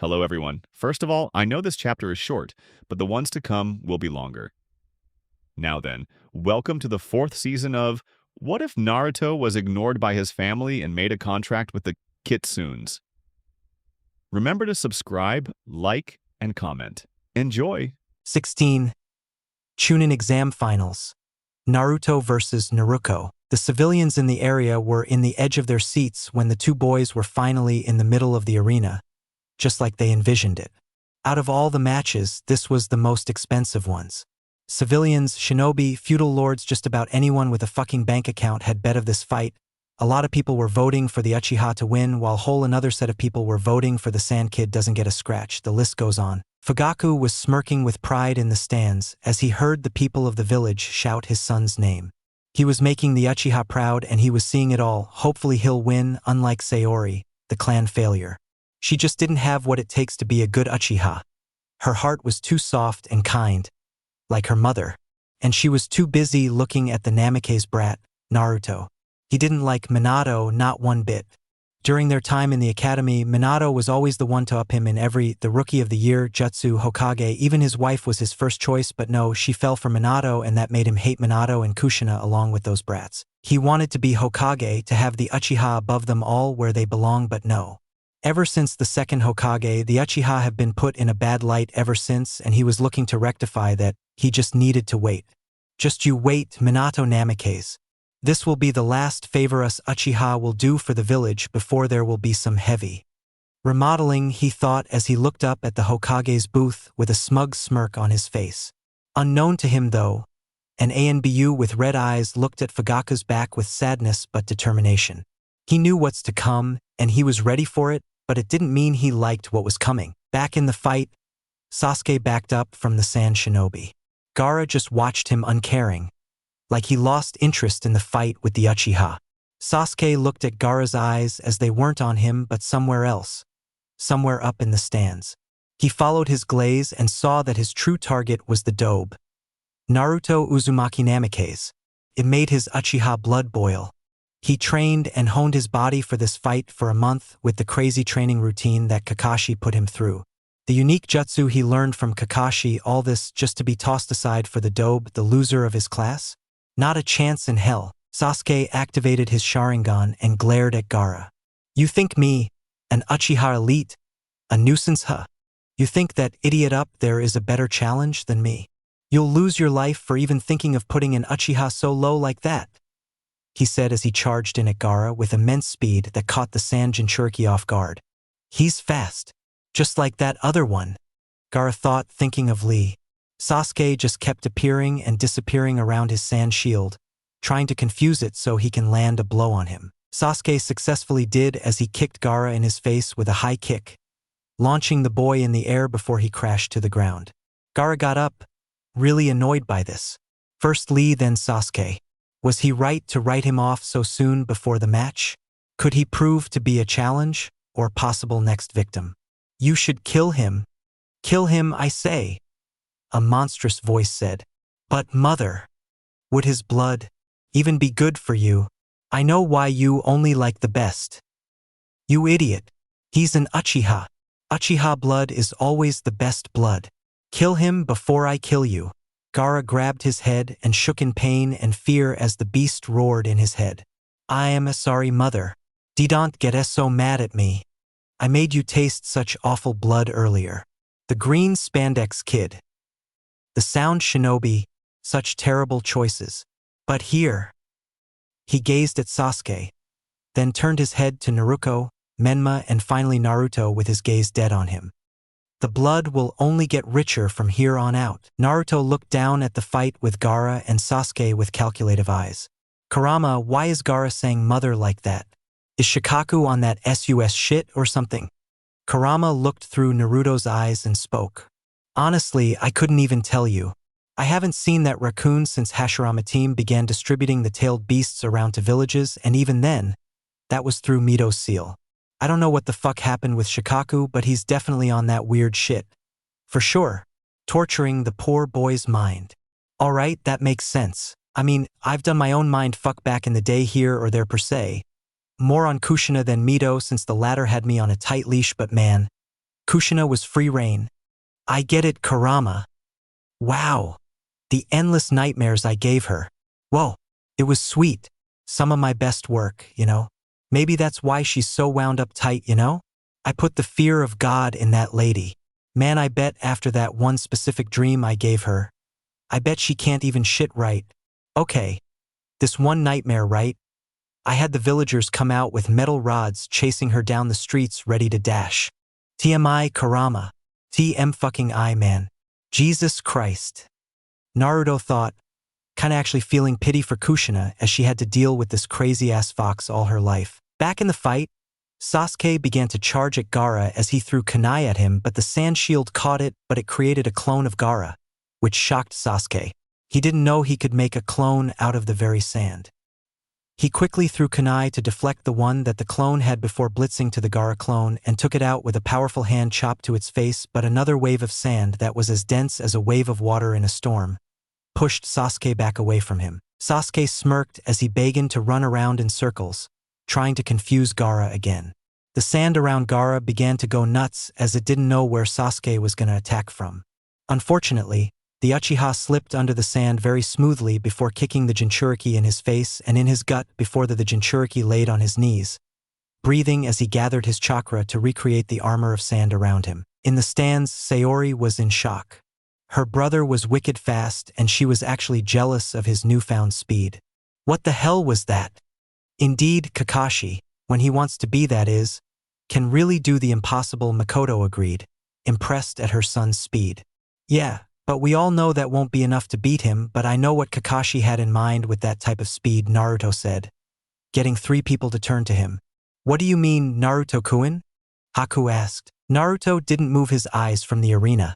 Hello everyone. First of all, I know this chapter is short, but the ones to come will be longer. Now then, welcome to the 4th season of What If Naruto Was Ignored by His Family and Made a Contract with the KITSUNE'S? Remember to subscribe, like, and comment. Enjoy! 16. Chunin exam finals. Naruto versus Naruko. The civilians in the area were in the edge of their seats when the two boys were finally in the middle of the arena, just like they envisioned it. Out of all the matches, this was the most expensive ones. Civilians, shinobi, feudal lords, just about anyone with a fucking bank account had bet of this fight. A lot of people were voting for the Uchiha to win, while whole another set of people were voting for the Sand Kid doesn't get a scratch. The list goes on. Fugaku was smirking with pride in the stands as he heard the people of the village shout his son's name. He was making the Uchiha proud and he was seeing it all. Hopefully he'll win, unlike Sayori, the clan failure. She just didn't have what it takes to be a good Uchiha. Her heart was too soft and kind, like her mother, and she was too busy looking at the Namake's brat, Naruto. He didn't like Minato, not one bit. During their time in the academy, Minato was always the one to up him in the Rookie of the Year, Jutsu, Hokage. Even his wife was his first choice, but no, she fell for Minato, and that made him hate Minato and Kushina along with those brats. He wanted to be Hokage, to have the Uchiha above them all where they belong, but no. Ever since the second Hokage, the Uchiha have been put in a bad light ever since, and he was looking to rectify that. He just needed to wait. Just you wait, Minato Namake's. This will be the last favor us Uchiha will do for the village before there will be some heavy remodeling, he thought as he looked up at the Hokage's booth with a smug smirk on his face. Unknown to him though, an Anbu with red eyes looked at Fugaku's back with sadness but determination. He knew what's to come, and he was ready for it, but it didn't mean he liked what was coming. Back in the fight, Sasuke backed up from the Sand Shinobi. Gaara just watched him uncaring, like he lost interest in the fight with the Uchiha. Sasuke looked at Gaara's eyes as they weren't on him but somewhere else, somewhere up in the stands. He followed his glaze and saw that his true target was the dobe, Naruto Uzumaki Namake's. It made his Uchiha blood boil. He trained and honed his body for this fight for a month with the crazy training routine that Kakashi put him through. The unique jutsu he learned from Kakashi, all this just to be tossed aside for the dobe, the loser of his class? Not a chance in hell. Sasuke activated his Sharingan and glared at Gaara. You think me, an Uchiha elite, a nuisance, huh? You think that idiot up there is a better challenge than me? You'll lose your life for even thinking of putting an Uchiha so low like that, he said as he charged in at Gaara with immense speed that caught the Sand Jinchuriki off guard. He's fast, just like that other one, Gaara thought, thinking of Lee. Sasuke just kept appearing and disappearing around his sand shield, trying to confuse it so he can land a blow on him. Sasuke successfully did as he kicked Gaara in his face with a high kick, launching the boy in the air before he crashed to the ground. Gaara got up, really annoyed by this. First Lee, then Sasuke. Was he right to write him off so soon before the match? Could he prove to be a challenge or possible next victim? You should kill him. Kill him, I say, a monstrous voice said. But mother, would his blood even be good for you? I know why you only like the best. You idiot. He's an Uchiha. Uchiha blood is always the best blood. Kill him before I kill you. Gaara grabbed his head and shook in pain and fear as the beast roared in his head. I am sorry, mother. Don't get so mad at me. I made you taste such awful blood earlier. The green spandex kid. The sound shinobi, such terrible choices. But here. He gazed at Sasuke, then turned his head to Naruko, Menma, and finally Naruto with his gaze dead on him. The blood will only get richer from here on out. Naruto looked down at the fight with Gaara and Sasuke with calculative eyes. Kurama, why is Gaara saying mother like that? Is Shikaku on that SUS shit or something? Kurama looked through Naruto's eyes and spoke. Honestly, I couldn't even tell you. I haven't seen that raccoon since Hashirama team began distributing the tailed beasts around to villages, and even then, that was through Mito's seal. I don't know what the fuck happened with Shikaku, but he's definitely on that weird shit. For sure. Torturing the poor boy's mind. Alright, that makes sense. I mean, I've done my own mind fuck back in the day here or there per se. More on Kushina than Mito since the latter had me on a tight leash, but man, Kushina was free reign. I get it, Kurama. Wow. The endless nightmares I gave her. Whoa. It was sweet. Some of my best work, you know? Maybe that's why she's so wound up tight, you know? I put the fear of God in that lady. Man, I bet after that one specific dream I gave her, I bet she can't even shit right. Okay. This one nightmare, right? I had the villagers come out with metal rods chasing her down the streets ready to dash. TMI Kurama. TM fucking I, man. Jesus Christ. Naruto thought, kinda actually feeling pity for Kushina as she had to deal with this crazy-ass fox all her life. Back in the fight, Sasuke began to charge at Gaara as he threw kunai at him, but the sand shield caught it, but it created a clone of Gaara, which shocked Sasuke. He didn't know he could make a clone out of the very sand. He quickly threw kunai to deflect the one that the clone had before blitzing to the Gaara clone and took it out with a powerful hand chop to its face, but another wave of sand that was as dense as a wave of water in a storm pushed Sasuke back away from him. Sasuke smirked as he began to run around in circles, trying to confuse Gaara again. The sand around Gaara began to go nuts as it didn't know where Sasuke was going to attack from. Unfortunately, the Uchiha slipped under the sand very smoothly before kicking the Jinchuriki in his face and in his gut before the Jinchuriki laid on his knees, breathing as he gathered his chakra to recreate the armor of sand around him. In the stands, Sayori was in shock. Her brother was wicked fast and she was actually jealous of his newfound speed. What the hell was that? Indeed, Kakashi, when he wants to be, that is, can really do the impossible, Makoto agreed, impressed at her son's speed. Yeah, but we all know that won't be enough to beat him, but I know what Kakashi had in mind with that type of speed, Naruto said, getting 3 people to turn to him. What do you mean, Naruto-kun? Haku asked. Naruto didn't move his eyes from the arena,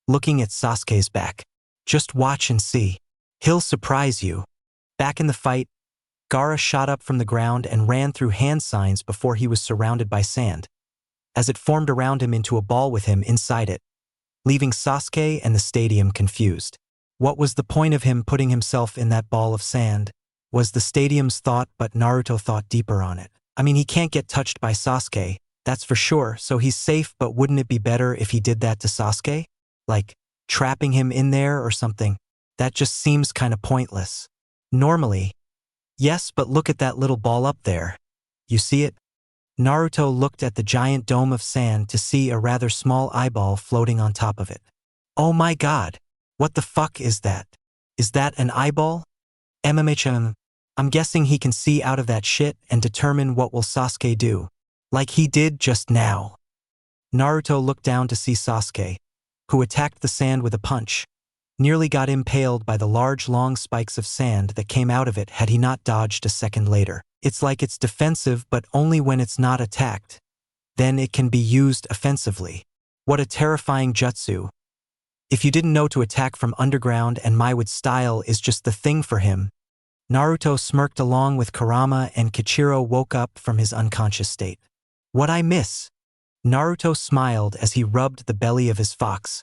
looking at Sasuke's back. Just watch and see. He'll surprise you. Back in the fight, Gaara shot up from the ground and ran through hand signs before he was surrounded by sand, as it formed around him into a ball with him inside it, leaving Sasuke and the stadium confused. What was the point of him putting himself in that ball of sand? Was the stadium's thought, but Naruto thought deeper on it. I mean, he can't get touched by Sasuke, that's for sure, so he's safe, but wouldn't it be better if he did that to Sasuke? Like, trapping him in there or something? That just seems kinda pointless. Normally, yes, but look at that little ball up there. You see it? Naruto looked at the giant dome of sand to see a rather small eyeball floating on top of it. Oh my god, what the fuck is that? Is that an eyeball? I'm guessing he can see out of that shit and determine what will Sasuke do. Like he did just now. Naruto looked down to see Sasuke, who attacked the sand with a punch, nearly got impaled by the large long spikes of sand that came out of it had he not dodged a second later. It's like it's defensive, but only when it's not attacked. Then it can be used offensively. What a terrifying jutsu. If you didn't know to attack from underground and Maiwood's style is just the thing for him. Naruto smirked along with Kurama and Kichiro woke up from his unconscious state. What I miss? Naruto smiled as he rubbed the belly of his fox,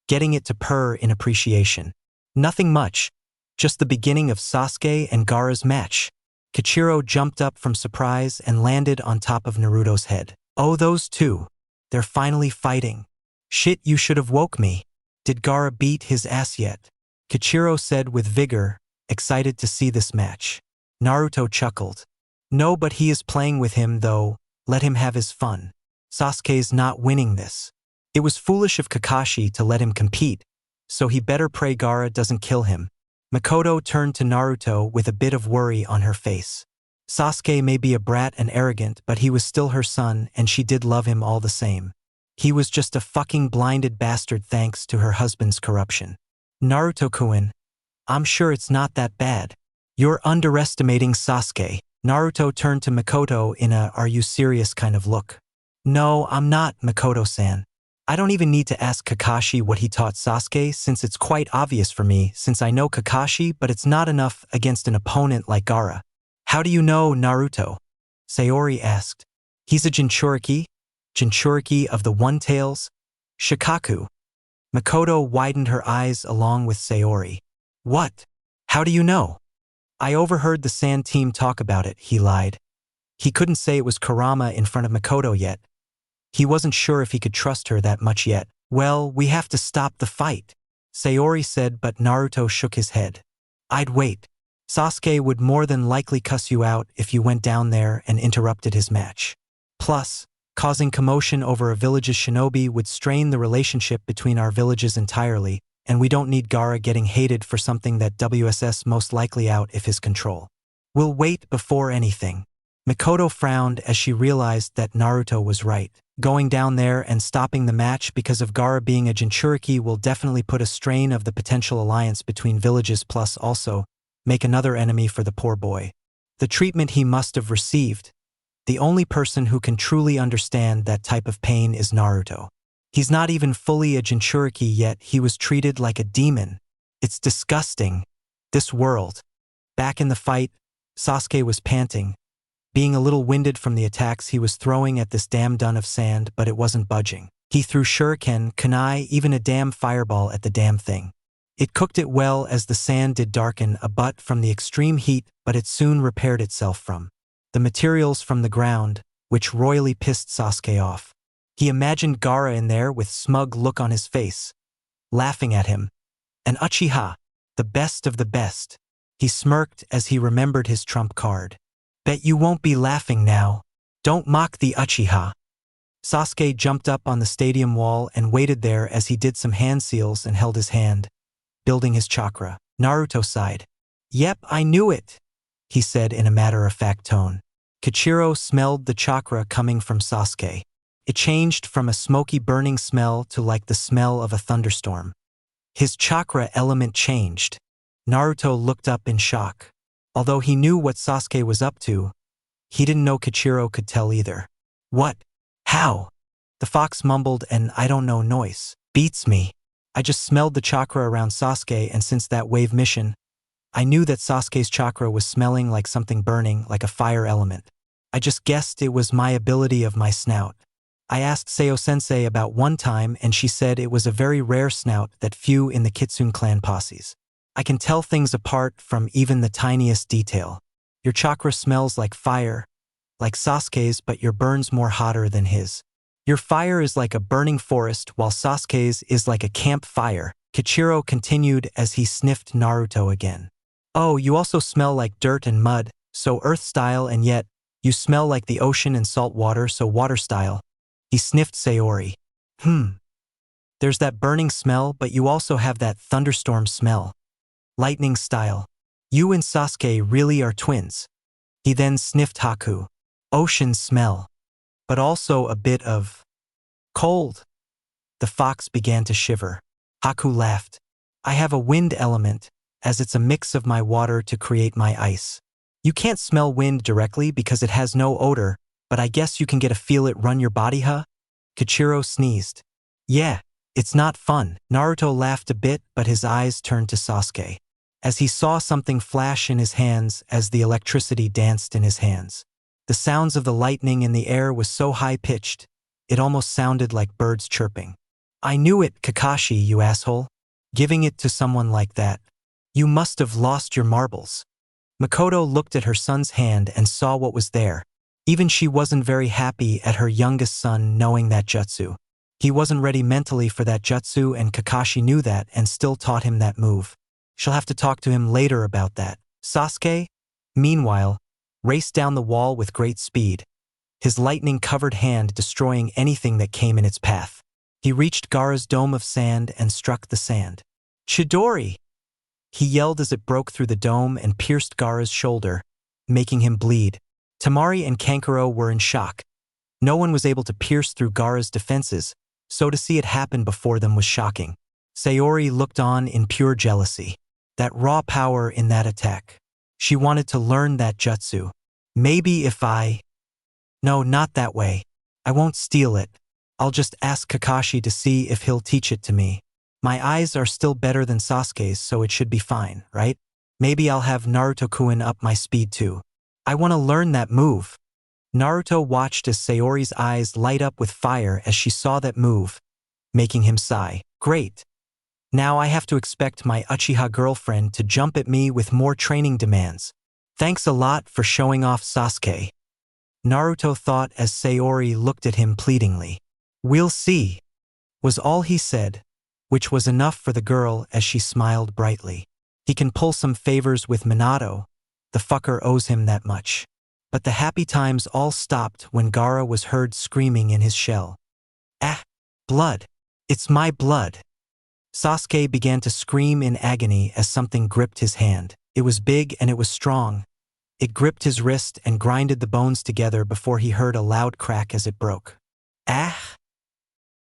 getting it to purr in appreciation. Nothing much, just the beginning of Sasuke and Gaara's match. Kichiro jumped up from surprise and landed on top of Naruto's head. Oh, those two. They're finally fighting. Shit, you should have woke me. Did Gaara beat his ass yet? Kichiro said with vigor, excited to see this match. Naruto chuckled. No, but he is playing with him though, let him have his fun. Sasuke's not winning this. It was foolish of Kakashi to let him compete, so he better pray Gaara doesn't kill him. Makoto turned to Naruto with a bit of worry on her face. Sasuke may be a brat and arrogant, but he was still her son and she did love him all the same. He was just a fucking blinded bastard thanks to her husband's corruption. Naruto-kun, I'm sure it's not that bad. You're underestimating Sasuke. Naruto turned to Makoto in a "are you serious" kind of look. No, I'm not, Makoto-san. I don't even need to ask Kakashi what he taught Sasuke since it's quite obvious for me since I know Kakashi, but it's not enough against an opponent like Gaara. How do you know Naruto? Sayori asked. He's a Jinchuriki? Jinchuriki of the One-Tails? Shikaku. Makoto widened her eyes along with Sayori. What? How do you know? I overheard the Sand team talk about it, he lied. He couldn't say it was Kurama in front of Makoto yet, He wasn't sure if he could trust her that much yet. Well, we have to stop the fight, Sayori said, but Naruto shook his head. I'd wait. Sasuke would more than likely cuss you out if you went down there and interrupted his match. Plus, causing commotion over a village's shinobi would strain the relationship between our villages entirely, and we don't need Gaara getting hated for something that WSS most likely out of his control. We'll wait before anything. Mikoto frowned as she realized that Naruto was right. Going down there and stopping the match because of Gaara being a Jinchuriki will definitely put a strain of the potential alliance between villages, plus also make another enemy for the poor boy. The treatment he must have received. The only person who can truly understand that type of pain is Naruto. He's not even fully a Jinchuriki yet he was treated like a demon. It's disgusting. This world. Back in the fight, Sasuke was panting, being a little winded from the attacks he was throwing at this damn dun of sand, but it wasn't budging. He threw shuriken, kunai, even a damn fireball at the damn thing. It cooked it well as the sand did darken a butt from the extreme heat, but it soon repaired itself from the materials from the ground, which royally pissed Sasuke off. He imagined Gaara in there with smug look on his face, laughing at him. An Uchiha, the best of the best. He smirked as he remembered his trump card. Bet you won't be laughing now. Don't mock the Uchiha. Sasuke jumped up on the stadium wall and waited there as he did some hand seals and held his hand, building his chakra. Naruto sighed. Yep, I knew it, he said in a matter-of-fact tone. Kichiro smelled the chakra coming from Sasuke. It changed from a smoky burning smell to like the smell of a thunderstorm. His chakra element changed. Naruto looked up in shock. Although he knew what Sasuke was up to, he didn't know Kichiro could tell either. What? How? The fox mumbled an I don't know noise. Beats me. I just smelled the chakra around Sasuke, and since that wave mission, I knew that Sasuke's chakra was smelling like something burning, like a fire element. I just guessed it was my ability of my snout. I asked Seo-sensei about one time and she said it was a very rare snout that few in the Kitsune clan posses. I can tell things apart from even the tiniest detail. Your chakra smells like fire, like Sasuke's, but your burn's more hotter than his. Your fire is like a burning forest while Sasuke's is like a campfire, Kichiro continued as he sniffed Naruto again. Oh, you also smell like dirt and mud, so earth style, and yet you smell like the ocean and salt water, so water style. He sniffed Sayori. There's that burning smell, but you also have that thunderstorm smell. Lightning style. You and Sasuke really are twins. He then sniffed Haku. Ocean smell. But also a bit of cold. The fox began to shiver. Haku laughed. I have a wind element, as it's a mix of my water to create my ice. You can't smell wind directly because it has no odor, but I guess you can get a feel it run your body, huh? Kichiro sneezed. Yeah, it's not fun. Naruto laughed a bit, but his eyes turned to Sasuke, as he saw something flash in his hands as the electricity danced in his hands. The sounds of the lightning in the air was so high-pitched, it almost sounded like birds chirping. I knew it, Kakashi, you asshole. Giving it to someone like that. You must have lost your marbles. Mikoto looked at her son's hand and saw what was there. Even she wasn't very happy at her youngest son knowing that jutsu. He wasn't ready mentally for that jutsu, and Kakashi knew that and still taught him that move. She'll have to talk to him later about that. Sasuke, meanwhile, raced down the wall with great speed, his lightning-covered hand destroying anything that came in its path. He reached Gaara's dome of sand and struck the sand. Chidori! He yelled as it broke through the dome and pierced Gaara's shoulder, making him bleed. Temari and Kankuro were in shock. No one was able to pierce through Gaara's defenses, so to see it happen before them was shocking. Sayori looked on in pure jealousy. That raw power in that attack. She wanted to learn that jutsu. Maybe if No, not that way. I won't steal it. I'll just ask Kakashi to see if he'll teach it to me. My eyes are still better than Sasuke's, so it should be fine, right? Maybe I'll have Naruto-kun up my speed too. I want to learn that move. Naruto watched as Sayori's eyes light up with fire as she saw that move, making him sigh. Great. Now I have to expect my Uchiha girlfriend to jump at me with more training demands. Thanks a lot for showing off, Sasuke. Naruto thought as Sayori looked at him pleadingly. "We'll see," was all he said, which was enough for the girl as she smiled brightly. He can pull some favors with Minato. The fucker owes him that much. But the happy times all stopped when Gaara was heard screaming in his shell. "Ah! Blood! It's my blood!" Sasuke began to scream in agony as something gripped his hand. It was big and it was strong. It gripped his wrist and grinded the bones together before he heard a loud crack as it broke. "Ah!"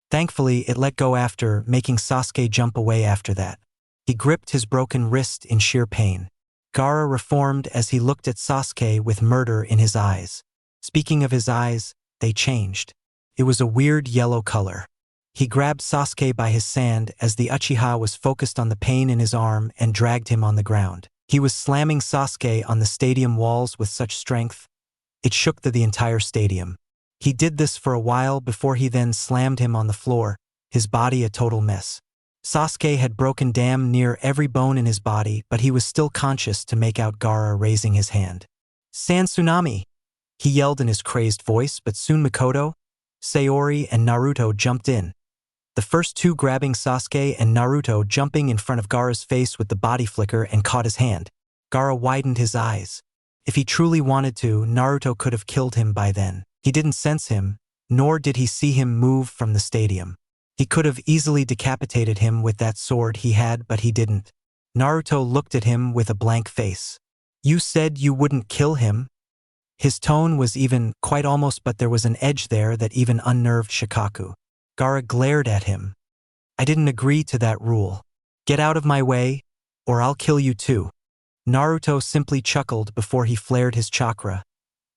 Thankfully, it let go after, making Sasuke jump away after that. He gripped his broken wrist in sheer pain. Gaara reformed as he looked at Sasuke with murder in his eyes. Speaking of his eyes, they changed. It was a weird yellow color. He grabbed Sasuke by his sand as the Uchiha was focused on the pain in his arm and dragged him on the ground. He was slamming Sasuke on the stadium walls with such strength, it shook the entire stadium. He did this for a while before he then slammed him on the floor, his body a total mess. Sasuke had broken damn near every bone in his body, but he was still conscious to make out Gaara raising his hand. "Sand Tsunami!" he yelled in his crazed voice, but soon Mikoto, Sayori, and Naruto jumped in. The first two grabbing Sasuke and Naruto jumping in front of Gaara's face with the body flicker and caught his hand. Gaara widened his eyes. If he truly wanted to, Naruto could have killed him by then. He didn't sense him, nor did he see him move from the stadium. He could have easily decapitated him with that sword he had, but he didn't. Naruto looked at him with a blank face. "You said you wouldn't kill him?" His tone was even, quite almost, but there was an edge there that even unnerved Shikaku. Gaara glared at him. "I didn't agree to that rule. Get out of my way, or I'll kill you too." Naruto simply chuckled before he flared his chakra,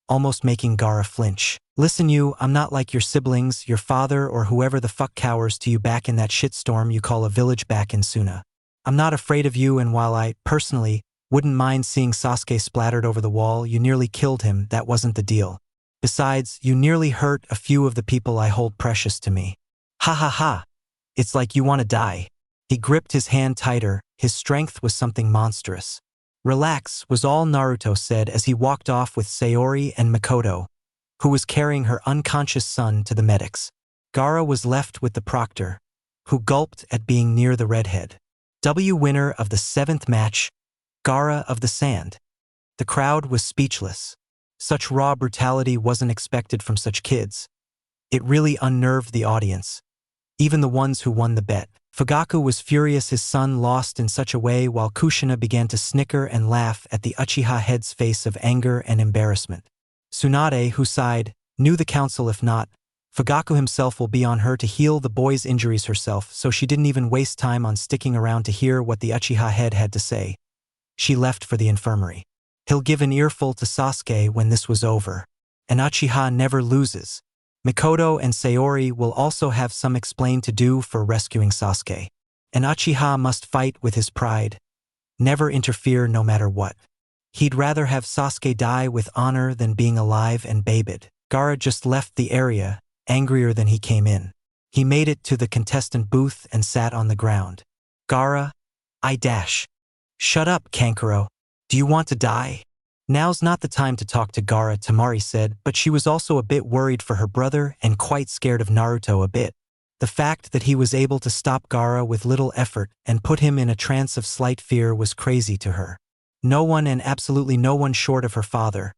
almost making Gaara flinch. "Listen you, I'm not like your siblings, your father, or whoever the fuck cowers to you back in that shitstorm you call a village back in Suna. I'm not afraid of you, and while I, personally, wouldn't mind seeing Sasuke splattered over the wall, you nearly killed him, that wasn't the deal. Besides, you nearly hurt a few of the people I hold precious to me. Ha ha ha. It's like you want to die." He gripped his hand tighter, his strength was something monstrous. "Relax," was all Naruto said as he walked off with Sayori and Mikoto, who was carrying her unconscious son to the medics. Gaara was left with the proctor, who gulped at being near the redhead. Winner of the 7th match, Gaara of the Sand. The crowd was speechless. Such raw brutality wasn't expected from such kids. It really unnerved the audience, even the ones who won the bet. Fugaku was furious his son lost in such a way, while Kushina began to snicker and laugh at the Uchiha head's face of anger and embarrassment. Tsunade, who sighed, knew the council if not, Fugaku himself will be on her to heal the boy's injuries herself, so she didn't even waste time on sticking around to hear what the Uchiha head had to say. She left for the infirmary. He'll give an earful to Sasuke when this was over. An Uchiha never loses. Mikoto and Sayori will also have some explain to do for rescuing Sasuke. An Uchiha must fight with his pride. Never interfere no matter what. He'd rather have Sasuke die with honor than being alive and babed. Gaara just left the area, angrier than he came in. He made it to the contestant booth and sat on the ground. "Gaara, I dash." "Shut up, Kankuro. Do you want to die?" "Now's not the time to talk to Gaara," Temari said, but she was also a bit worried for her brother and quite scared of Naruto a bit. The fact that he was able to stop Gaara with little effort and put him in a trance of slight fear was crazy to her. No one, and absolutely no one short of her father,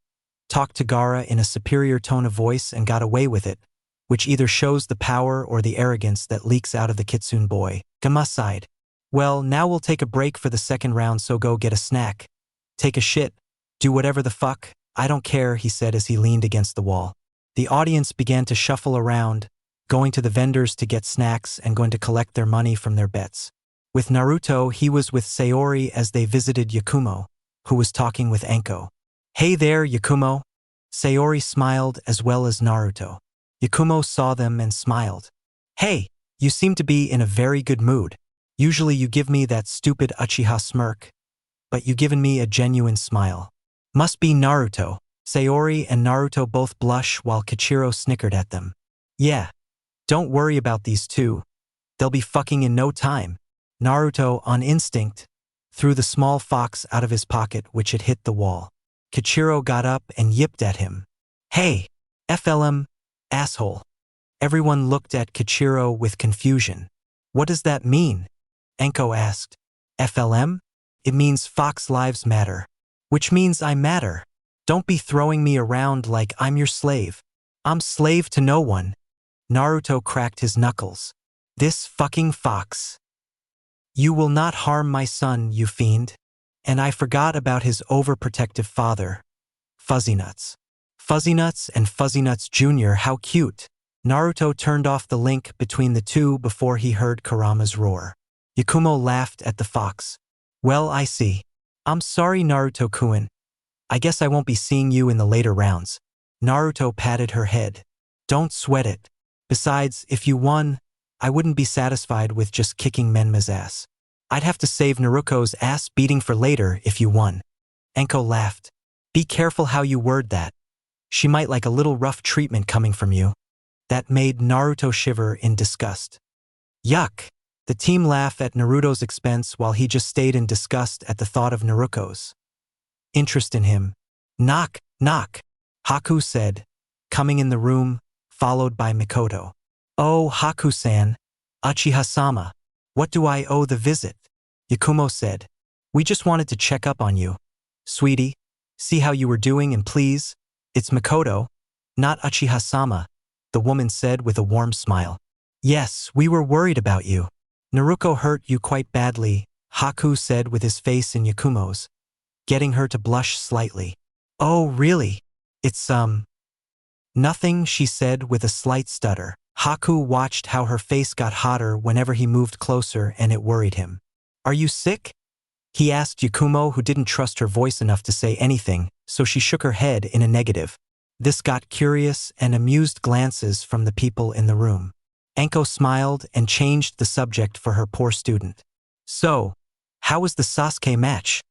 talked to Gaara in a superior tone of voice and got away with it, which either shows the power or the arrogance that leaks out of the Kitsune boy. Gamma sighed. "Well, now we'll take a break for the second round, so go get a snack. Take a shit. Do whatever the fuck, I don't care," he said as he leaned against the wall. The audience began to shuffle around, going to the vendors to get snacks and going to collect their money from their bets. With Naruto, he was with Sayori as they visited Yakumo, who was talking with Anko. "Hey there, Yakumo." Sayori smiled as well as Naruto. Yakumo saw them and smiled. "Hey, you seem to be in a very good mood. Usually you give me that stupid Uchiha smirk, but you given me a genuine smile. Must be Naruto." Sayori and Naruto both blush while Kichiro snickered at them. "Yeah, don't worry about these two. They'll be fucking in no time." Naruto, on instinct, threw the small fox out of his pocket, which had hit the wall. Kichiro got up and yipped at him. "Hey, FLM, asshole. Everyone looked at Kichiro with confusion. What does that mean? Enko asked. FLM? It means Fox Lives Matter. Which means I matter. Don't be throwing me around like I'm your slave. I'm slave to no one. Naruto cracked his knuckles. This fucking fox. You will not harm my son, you fiend. And I forgot about his overprotective father. Fuzzy Nuts. Fuzzy Nuts and Fuzzy Nuts Jr., how cute. Naruto turned off the link between the two before he heard Kurama's roar. Yakumo laughed at the fox. Well, I see. I'm sorry, Naruto-kun. I guess I won't be seeing you in the later rounds. Naruto patted her head. Don't sweat it. Besides, if you won, I wouldn't be satisfied with just kicking Menma's ass. I'd have to save Naruko's ass beating for later if you won. Enko laughed. Be careful how you word that. She might like a little rough treatment coming from you. That made Naruto shiver in disgust. Yuck! The team laughed at Naruto's expense while he just stayed in disgust at the thought of Naruko's interest in him. Knock, knock, Haku said, coming in the room, followed by Mikoto. Oh, Haku-san, Uchiha-sama, what do I owe the visit? Yakumo said. We just wanted to check up on you. Sweetie, see how you were doing and please, it's Mikoto, not Uchiha-sama, the woman said with a warm smile. Yes, we were worried about you. Naruko hurt you quite badly, Haku said with his face in Yakumo's, getting her to blush slightly. Oh, really? It's, nothing, she said with a slight stutter. Haku watched how her face got hotter whenever he moved closer and it worried him. Are you sick? He asked Yakumo, who didn't trust her voice enough to say anything, so she shook her head in a negative. This got curious and amused glances from the people in the room. Enko smiled and changed the subject for her poor student. So, how was the Sasuke match?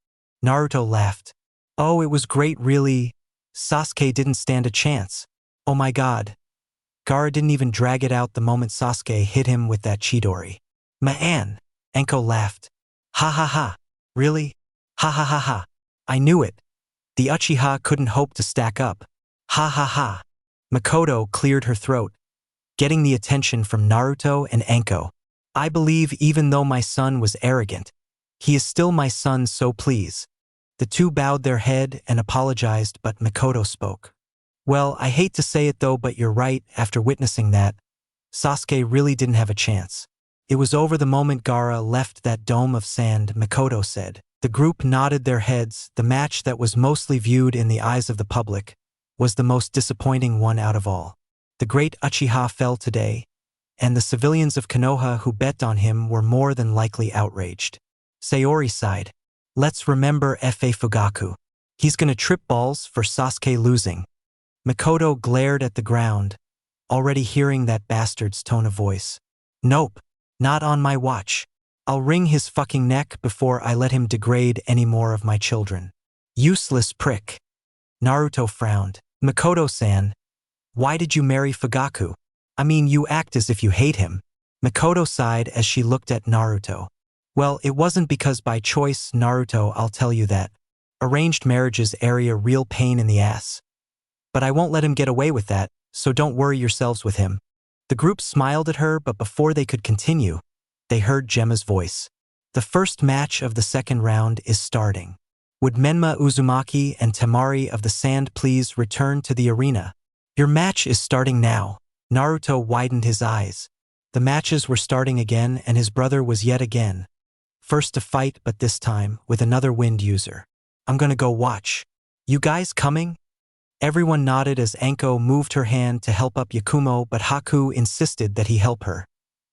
Naruto laughed. Oh, it was great really. Sasuke didn't stand a chance. Oh my god. Gaara didn't even drag it out the moment Sasuke hit him with that Chidori. Man, Enko laughed. Ha ha ha. Really? Ha ha ha ha. I knew it. The Uchiha couldn't hope to stack up. Ha ha ha. Mikoto cleared her throat, getting the attention from Naruto and Enko. I believe even though my son was arrogant, he is still my son, so please. The two bowed their head and apologized, but Mikoto spoke. Well, I hate to say it though, but you're right, after witnessing that, Sasuke really didn't have a chance. It was over the moment Gaara left that dome of sand, Mikoto said. The group nodded their heads. The match that was mostly viewed in the eyes of the public was the most disappointing one out of all. The great Uchiha fell today, and the civilians of Konoha who bet on him were more than likely outraged. Sayori sighed. Let's remember F.A. Fugaku. He's gonna trip balls for Sasuke losing. Mikoto glared at the ground, already hearing that bastard's tone of voice. Nope, not on my watch. I'll wring his fucking neck before I let him degrade any more of my children. Useless prick. Naruto frowned. Mikoto-san, why did you marry Fugaku? I mean, you act as if you hate him. Mikoto sighed as she looked at Naruto. Well, it wasn't because by choice, Naruto, I'll tell you that. Arranged marriages are a real pain in the ass. But I won't let him get away with that, so don't worry yourselves with him. The group smiled at her, but before they could continue, they heard Gemma's voice. The first match of the second round is starting. Would Menma Uzumaki and Temari of the Sand please return to the arena? Your match is starting now. Naruto widened his eyes. The matches were starting again, and his brother was yet again first to fight, but this time with another wind user. I'm gonna go watch. You guys coming? Everyone nodded as Enko moved her hand to help up Yakumo, but Haku insisted that he help her,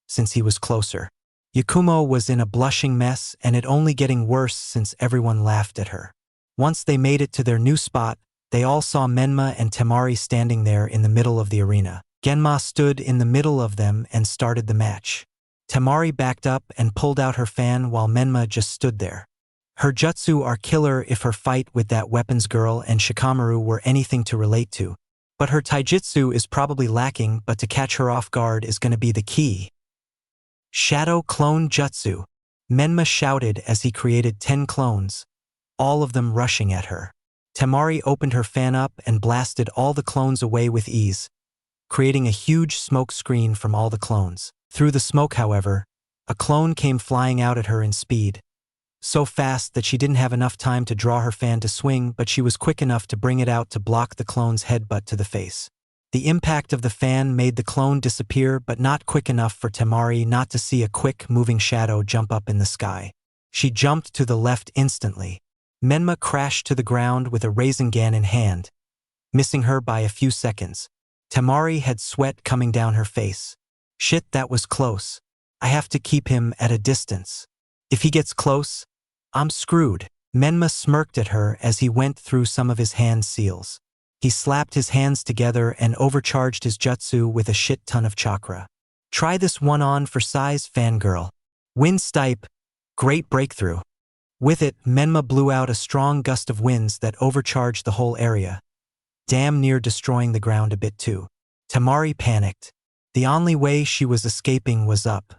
since he was closer. Yakumo was in a blushing mess, and it only getting worse since everyone laughed at her. Once they made it to their new spot, they all saw Menma and Temari standing there in the middle of the arena. Genma stood in the middle of them and started the match. Temari backed up and pulled out her fan while Menma just stood there. Her jutsu are killer if her fight with that weapons girl and Shikamaru were anything to relate to. But her taijutsu is probably lacking, but to catch her off guard is going to be the key. Shadow Clone Jutsu. Menma shouted as he created 10 clones, all of them rushing at her. Temari opened her fan up and blasted all the clones away with ease, creating a huge smoke screen from all the clones. Through the smoke, however, a clone came flying out at her in speed, so fast that she didn't have enough time to draw her fan to swing, but she was quick enough to bring it out to block the clone's headbutt to the face. The impact of the fan made the clone disappear, but not quick enough for Temari not to see a quick, moving shadow jump up in the sky. She jumped to the left instantly. Menma crashed to the ground with a Rasengan in hand, missing her by a few seconds. Temari had sweat coming down her face. Shit, that was close. I have to keep him at a distance. If he gets close, I'm screwed. Menma smirked at her as he went through some of his hand seals. He slapped his hands together and overcharged his jutsu with a shit ton of chakra. Try this one on for size, fangirl. Wind stipe. Great breakthrough. With it, Menma blew out a strong gust of winds that overcharged the whole area, damn near destroying the ground a bit too. Temari panicked. The only way she was escaping was up.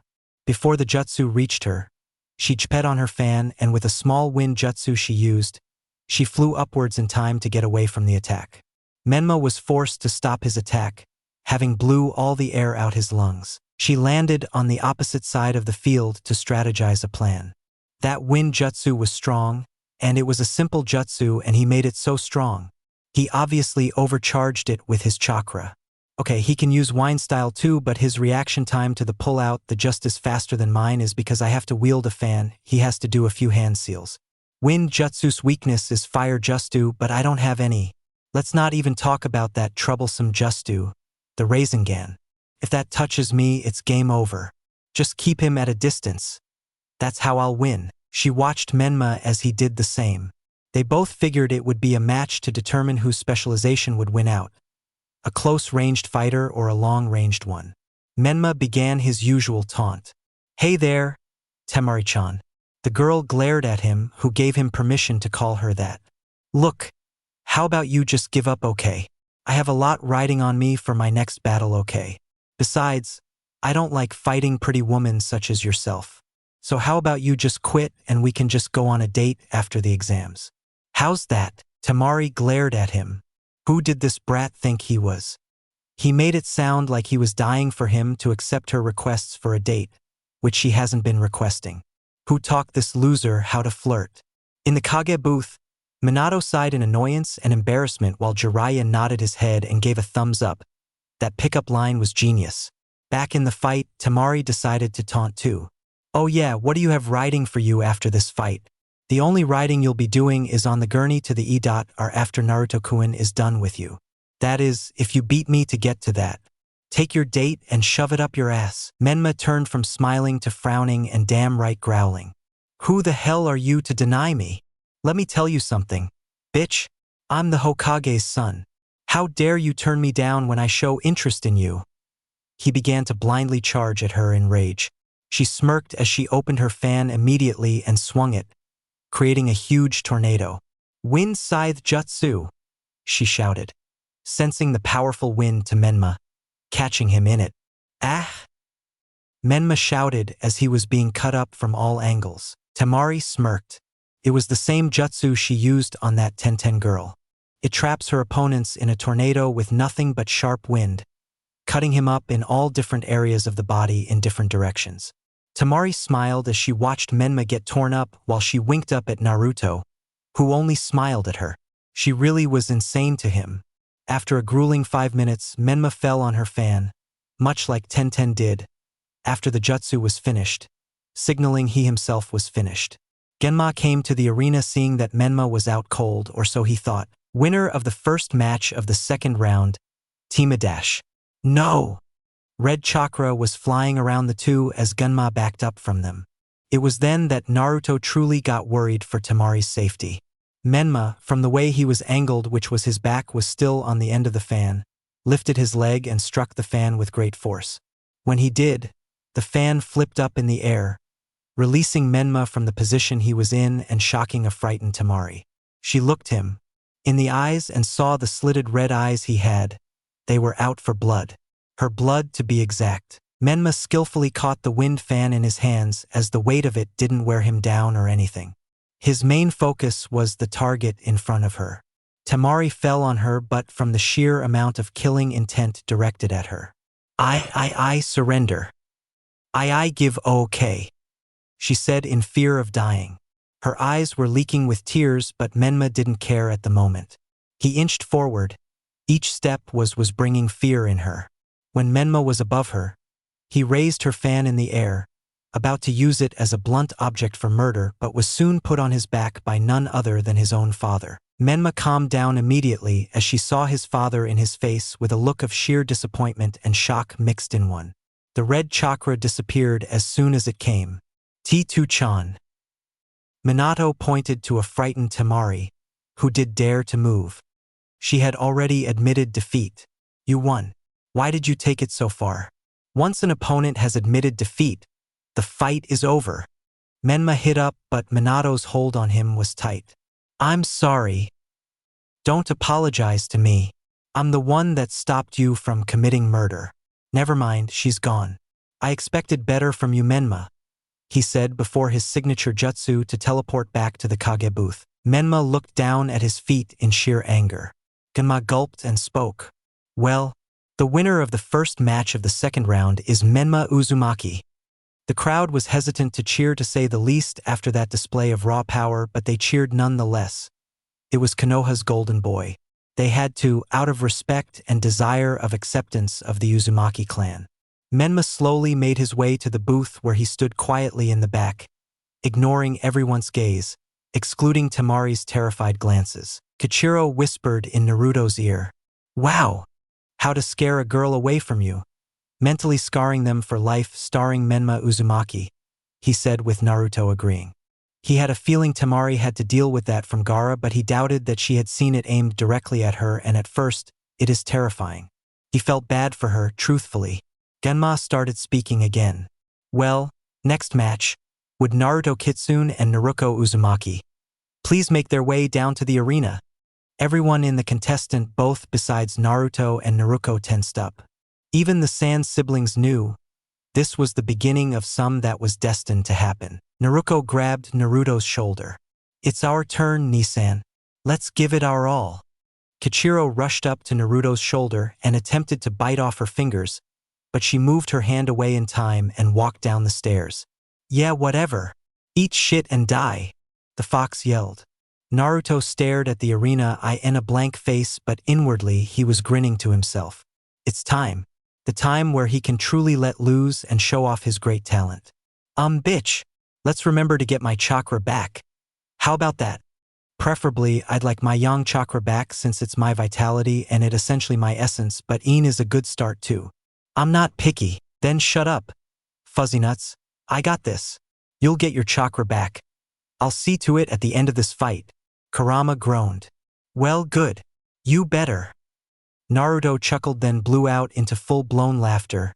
Before the jutsu reached her, she sped on her fan, and with a small wind jutsu she used, she flew upwards in time to get away from the attack. Menma was forced to stop his attack, having blew all the air out his lungs. She landed on the opposite side of the field to strategize a plan. That wind jutsu was strong, and it was a simple jutsu, and he made it so strong. He obviously overcharged it with his chakra. Okay, he can use wine style too, but his reaction time to the pull-out, the just is faster than mine, is because I have to wield a fan. He has to do a few hand seals. Wind jutsu's weakness is fire jutsu, but I don't have any. Let's not even talk about that troublesome jutsu, the Rasengan. If that touches me, it's game over. Just keep him at a distance. That's how I'll win. She watched Menma as he did the same. They both figured it would be a match to determine whose specialization would win out, a close-ranged fighter or a long-ranged one. Menma began his usual taunt. Hey there, Temari-chan. The girl glared at him, who gave him permission to call her that. Look, how about you just give up, okay? I have a lot riding on me for my next battle, okay? Besides, I don't like fighting pretty women such as yourself. So how about you just quit and we can just go on a date after the exams? How's that? Temari glared at him. Who did this brat think he was? He made it sound like he was dying for him to accept her requests for a date, which she hasn't been requesting. Who taught this loser how to flirt? In the Kage booth, Minato sighed in annoyance and embarrassment while Jiraiya nodded his head and gave a thumbs up. That pickup line was genius. Back in the fight, Temari decided to taunt too. Oh yeah, what do you have riding for you after this fight? The only riding you'll be doing is on the gurney to the E.R after Naruto-kun is done with you. That is, if you beat me to get to that. Take your date and shove it up your ass. Menma turned from smiling to frowning and damn right growling. Who the hell are you to deny me? Let me tell you something. Bitch, I'm the Hokage's son. How dare you turn me down when I show interest in you? He began to blindly charge at her in rage. She smirked as she opened her fan immediately and swung it, creating a huge tornado. Wind Scythe Jutsu, she shouted, sensing the powerful wind to Menma, catching him in it. Ah! Menma shouted as he was being cut up from all angles. Temari smirked. It was the same jutsu she used on that Tenten girl. It traps her opponents in a tornado with nothing but sharp wind, cutting him up in all different areas of the body in different directions. Temari smiled as she watched Menma get torn up while she winked up at Naruto, who only smiled at her. She really was insane to him. After a grueling 5 minutes, Menma fell on her fan, much like Tenten did, after the jutsu was finished, signaling he himself was finished. Genma came to the arena seeing that Menma was out cold, or so he thought. Winner of the first match of the second round, Team Dash. No! Red chakra was flying around the two as Genma backed up from them. It was then that Naruto truly got worried for Temari's safety. Menma, from the way he was angled, which was his back was still on the end of the fan, lifted his leg and struck the fan with great force. When he did, the fan flipped up in the air, releasing Menma from the position he was in and shocking a frightened Temari. She looked him in the eyes and saw the slitted red eyes he had. They were out for blood. Her blood, to be exact. Menma skillfully caught the wind fan in his hands as the weight of it didn't wear him down or anything. His main focus was the target in front of her. Temari fell on her but from the sheer amount of killing intent directed at her. I surrender. I give okay, she said in fear of dying. Her eyes were leaking with tears but Menma didn't care at the moment. He inched forward. Each step was bringing fear in her. When Menma was above her, he raised her fan in the air, about to use it as a blunt object for murder but was soon put on his back by none other than his own father. Menma calmed down immediately as she saw his father in his face with a look of sheer disappointment and shock mixed in one. The red chakra disappeared as soon as it came. T2-chan. Minato pointed to a frightened Temari, who did dare to move. She had already admitted defeat. You won. Why did you take it so far? Once an opponent has admitted defeat, the fight is over. Menma hit up but Minato's hold on him was tight. I'm sorry. Don't apologize to me. I'm the one that stopped you from committing murder. Never mind, she's gone. I expected better from you, Menma, he said before his signature jutsu to teleport back to the Kage booth. Menma looked down at his feet in sheer anger. Genma gulped and spoke. Well, the winner of the first match of the second round is Menma Uzumaki. The crowd was hesitant to cheer to say the least after that display of raw power, but they cheered nonetheless. It was Konoha's golden boy. They had to, out of respect and desire of acceptance of the Uzumaki clan. Menma slowly made his way to the booth where he stood quietly in the back, ignoring everyone's gaze, excluding Temari's terrified glances. Kichiro whispered in Naruto's ear. Wow! How to scare a girl away from you. Mentally scarring them for life, starring Menma Uzumaki, he said with Naruto agreeing. He had a feeling Temari had to deal with that from Gaara, but he doubted that she had seen it aimed directly at her, and at first, it is terrifying. He felt bad for her, truthfully. Genma started speaking again. Well, next match, would Naruto Kitsune and Naruko Uzumaki please make their way down to the arena? Everyone in the contestant, both besides Naruto and Naruko, tensed up. Even the San siblings knew this was the beginning of some that was destined to happen. Naruko grabbed Naruto's shoulder. It's our turn, Nisan. Let's give it our all. Kichiro rushed up to Naruto's shoulder and attempted to bite off her fingers, but she moved her hand away in time and walked down the stairs. Yeah, whatever. Eat shit and die, the fox yelled. Naruto stared at the arena in a blank face, but inwardly he was grinning to himself. It's time. The time where he can truly let loose and show off his great talent. Bitch. Let's remember to get my chakra back. How about that? Preferably, I'd like my yang chakra back since it's my vitality and it essentially my essence, but een is a good start too. I'm not picky. Then shut up. Fuzzy nuts. I got this. You'll get your chakra back. I'll see to it at the end of this fight. Kurama groaned. Well, good. You better. Naruto chuckled, then blew out into full-blown laughter.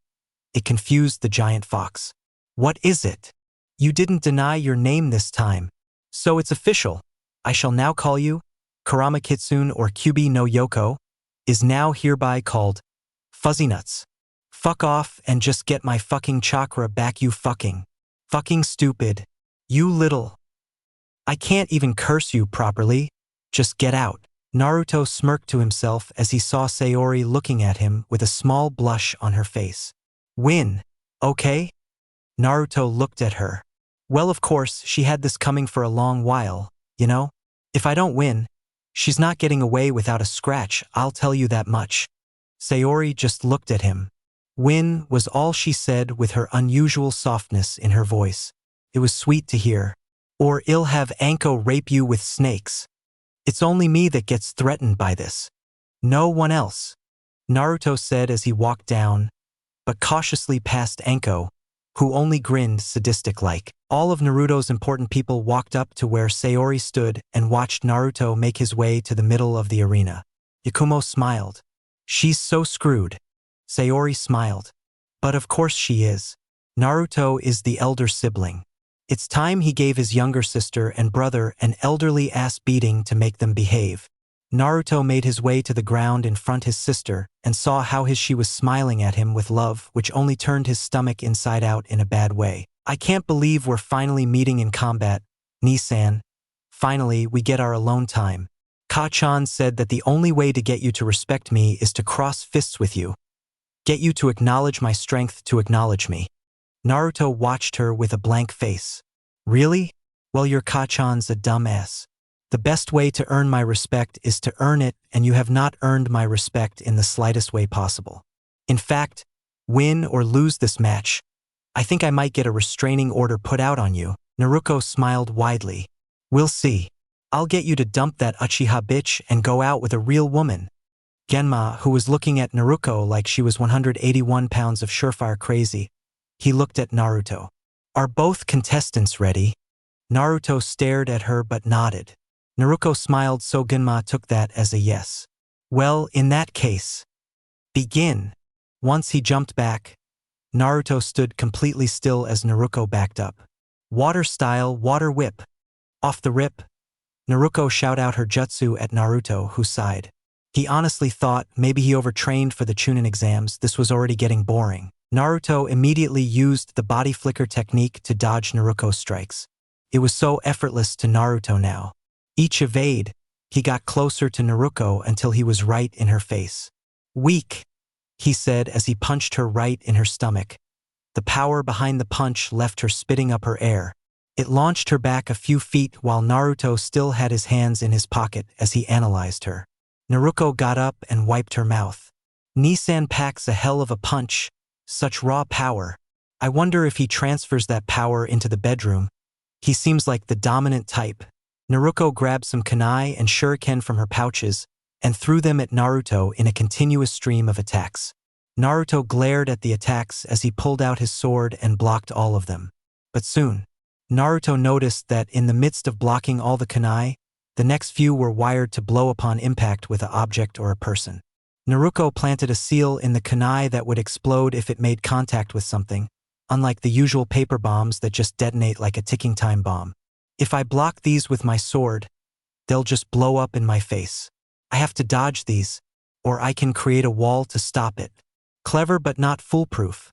It confused the giant fox. What is it? You didn't deny your name this time. So it's official. I shall now call you Kurama Kitsune, or Kyubi no Yoko, is now hereby called Fuzzy Nuts. Fuck off and just get my fucking chakra back, you fucking stupid. You little. I can't even curse you properly. Just get out. Naruto smirked to himself as he saw Sayori looking at him with a small blush on her face. Win, okay? Naruto looked at her. Well, of course, she had this coming for a long while, you know? If I don't win, she's not getting away without a scratch, I'll tell you that much. Sayori just looked at him. Win was all she said with her unusual softness in her voice. It was sweet to hear. Or I'll have Anko rape you with snakes. It's only me that gets threatened by this. No one else. Naruto said as he walked down, but cautiously past Anko, who only grinned sadistic-like. All of Naruto's important people walked up to where Sayori stood and watched Naruto make his way to the middle of the arena. Yakumo smiled. She's so screwed. Sayori smiled. But of course she is. Naruto is the elder sibling. It's time he gave his younger sister and brother an elderly ass beating to make them behave. Naruto made his way to the ground in front of his sister and saw how she was smiling at him with love, which only turned his stomach inside out in a bad way. I can't believe we're finally meeting in combat, Nisan. Finally, we get our alone time. Ka-chan said that the only way to get you to respect me is to cross fists with you. Get you to acknowledge my strength to acknowledge me. Naruto watched her with a blank face. Really? Well, your Ka-chan's a dumbass. The best way to earn my respect is to earn it, and you have not earned my respect in the slightest way possible. In fact, win or lose this match, I think I might get a restraining order put out on you. Naruko smiled widely. We'll see. I'll get you to dump that Uchiha bitch and go out with a real woman. Menma, who was looking at Naruko like she was 181 pounds of surefire crazy, he looked at Naruto. Are both contestants ready? Naruto stared at her but nodded. Naruko smiled, so Menma took that as a yes. Well, in that case, begin. Once he jumped back, Naruto stood completely still as Naruko backed up. Water style, water whip. Off the rip, Naruko shout out her jutsu at Naruto, who sighed. He honestly thought maybe he overtrained for the Chunin exams. This was already getting boring. Naruto immediately used the body flicker technique to dodge Naruko's strikes. It was so effortless to Naruto now. Each evade, he got closer to Naruko until he was right in her face. Weak, he said as he punched her right in her stomach. The power behind the punch left her spitting up her air. It launched her back a few feet while Naruto still had his hands in his pocket as he analyzed her. Naruko got up and wiped her mouth. Nisan packs a hell of a punch, such raw power. I wonder if he transfers that power into the bedroom. He seems like the dominant type. Naruko grabbed some kunai and shuriken from her pouches and threw them at Naruto in a continuous stream of attacks. Naruto glared at the attacks as he pulled out his sword and blocked all of them. But soon, Naruto noticed that in the midst of blocking all the kunai, the next few were wired to blow upon impact with an object or a person. Naruko planted a seal in the kunai that would explode if it made contact with something, unlike the usual paper bombs that just detonate like a ticking time bomb. If I block these with my sword, they'll just blow up in my face. I have to dodge these, or I can create a wall to stop it. Clever but not foolproof,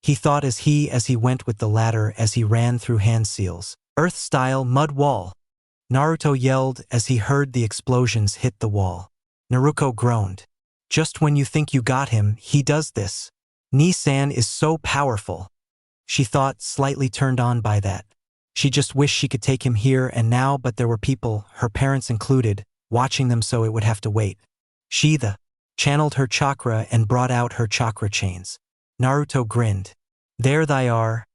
he thought as he went with the ladder as he ran through hand seals. Earth-style mud wall. Naruto yelled as he heard the explosions hit the wall. Naruko groaned. Just when you think you got him, he does this. Nisan is so powerful. She thought, slightly turned on by that. She just wished she could take him here and now, but there were people, her parents included, watching them, so it would have to wait. She channeled her chakra and brought out her chakra chains. Naruto grinned. There they are.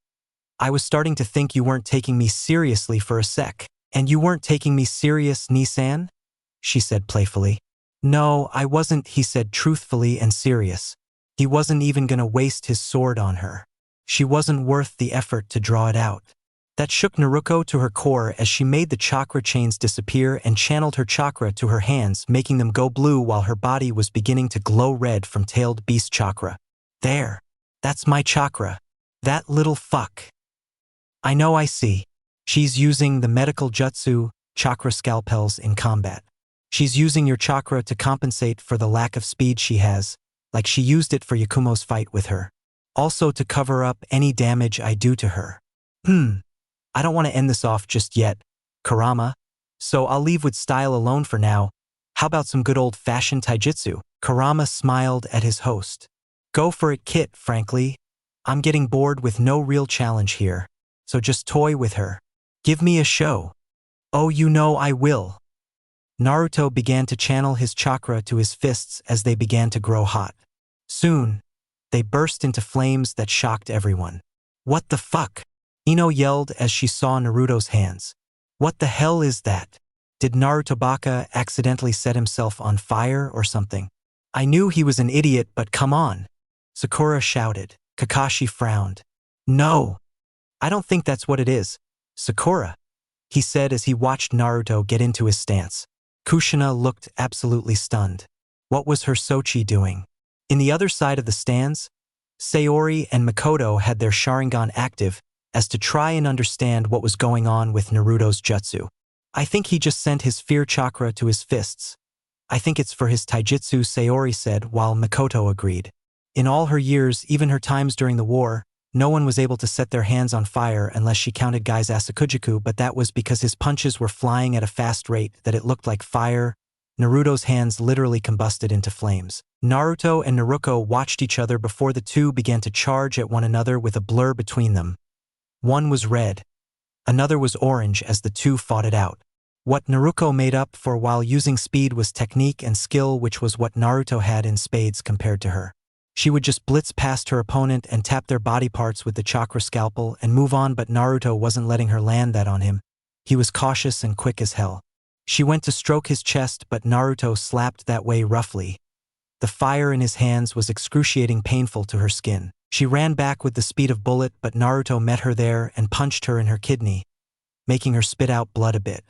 I was starting to think you weren't taking me seriously for a sec. And you weren't taking me serious, Nisan? She said playfully. No, I wasn't, he said truthfully and serious. He wasn't even gonna waste his sword on her. She wasn't worth the effort to draw it out. That shook Naruko to her core as she made the chakra chains disappear and channeled her chakra to her hands, making them go blue while her body was beginning to glow red from tailed beast chakra. There. That's my chakra. That little fuck. I know, I see. She's using the medical jutsu, chakra scalpels, in combat. She's using your chakra to compensate for the lack of speed she has, like she used it for Yakumo's fight with her. Also to cover up any damage I do to her. I don't want to end this off just yet, Kurama, so I'll leave with style alone for now. How about some good old-fashioned taijutsu? Kurama smiled at his host. Go for it, Kit, frankly. I'm getting bored with no real challenge here, so just toy with her. Give me a show. Oh, you know I will. Naruto began to channel his chakra to his fists as they began to grow hot. Soon, they burst into flames that shocked everyone. What the fuck? Ino yelled as she saw Naruto's hands. What the hell is that? Did Naruto Baka accidentally set himself on fire or something? I knew he was an idiot, but come on. Sakura shouted. Kakashi frowned. No. I don't think that's what it is. Sakura, he said as he watched Naruto get into his stance. Kushina looked absolutely stunned. What was her Sochi doing? In the other side of the stands, Sayori and Makoto had their Sharingan active as to try and understand what was going on with Naruto's jutsu. I think he just sent his fear chakra to his fists. I think it's for his taijutsu, Sayori said, while Makoto agreed. In all her years, even her times during the war, No one was able to set their hands on fire unless she counted Guy's Asakujiku, but that was because his punches were flying at a fast rate that it looked like fire. Naruto's hands literally combusted into flames. Naruto and Naruko watched each other before the two began to charge at one another with a blur between them. One was red, another was orange as the two fought it out. What Naruko made up for while using speed was technique and skill, which was what Naruto had in spades compared to her. She would just blitz past her opponent and tap their body parts with the chakra scalpel and move on, but Naruto wasn't letting her land that on him. He was cautious and quick as hell. She went to stroke his chest, but Naruto slapped that way roughly. The fire in his hands was excruciating painful to her skin. She ran back with the speed of bullet, but Naruto met her there and punched her in her kidney, making her spit out blood a bit.